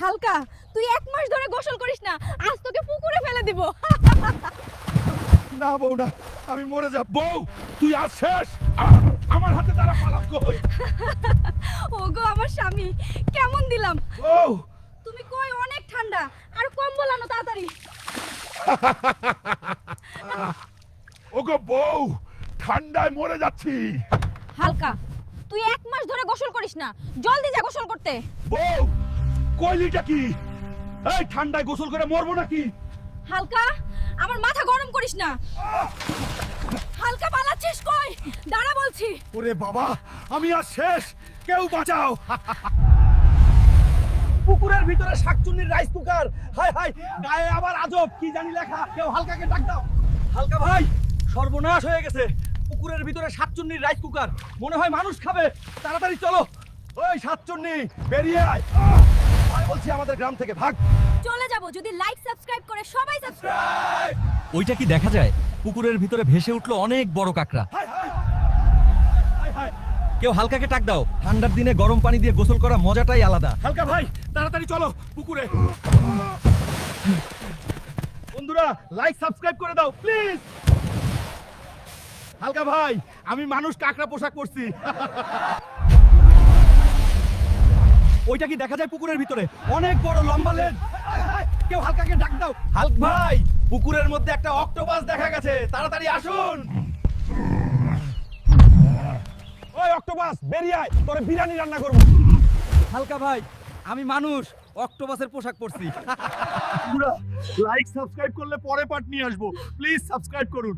হালকা, তুই 1 মাস ধরে গোসল করিস না, আজ তোকে পুকুরে ফেলে দিব। না বউ না, আমি মরে যাব। বউ তুই আজ শেষ। আমার হাতে তারা পালাম কই? ওগো আমার স্বামী, কেমন দিলাম? বউ তুমি কই অনেক ঠান্ডা, আর কম্বল আনো তাড়াতাড়ি। ওগো বউ, ঠান্ডায় মরে যাচ্ছি। হালকা, তুই 1 মাস ধরে গোসল করিস না, জলদি যা গোসল করতে। বউ কইলিটা কি? এই ঠান্ডায় গোসল করে মরবো নাকি? হালকা, আমার মাথা গরম করিস না। হালকা পালাচ্ছিস কই? দাঁড়া বলছি। ওরে বাবা, আমি আর শেষ। কেউ বাঁচাও। পুকুরের ভিতরে শাকচুন্নির রাইস কুকার। হায় হায়, গায়ে আবার আজব কি জানি লেখা। কেউ হালকাকে ডাক দাও। হালকা ভাই, সর্বনাশ হয়ে গেছে। পুকুরের ভিতরে শাকচুন্নির রাইস কুকার, মনে হয় মানুষ খাবে। তাড়াতাড়ি চলো। ওই শাকচুন্নি, বেরিয়ে আয়। ভাই বলছি আমাদের গ্রাম থেকে ভাগ। চলে যাব যদি লাইক সাবস্ক্রাইব করে সবাই সাবস্ক্রাইব। ওইটা কি দেখা যায়? পুকুরের ভিতরে ভেসে উঠলো অনেক বড় কাকড়া। হায় হায়, হায় হায়। কেউ হালকাকে টাক দাও, ঠান্ডার দিনে গরম পানি দিয়ে গোসল করা মজাটাই আলাদা। হালকা ভাই, তাড়াতাড়ি চলো পুকুরে। বন্ধুরা লাইক সাবস্ক্রাইব করে দাও প্লিজ। হালকা ভাই, আমি মানুষ কাকড়া পোশাক পরছি। ওইটা কি দেখা যায় পুকুরের ভিতরে? অনেক বড় লম্বা লেজ। কেউ হালকাকে ডাক দাও। হালক ভাই, পুকুরের মধ্যে একটা অক্টোপাস দেখা গেছে, তাড়াতাড়ি আসুন। ওই অক্টোপাস, বেরিয়ে আয়, তোরে বিরিয়ানি রান্না করব। হালকা ভাই, আমি মানুষ, অক্টোপাসের পোশাক পরছি। লাইক সাবস্ক্রাইব করলে পরে পার্ট নিয়ে আসবো, প্লিজ সাবস্ক্রাইব করুন।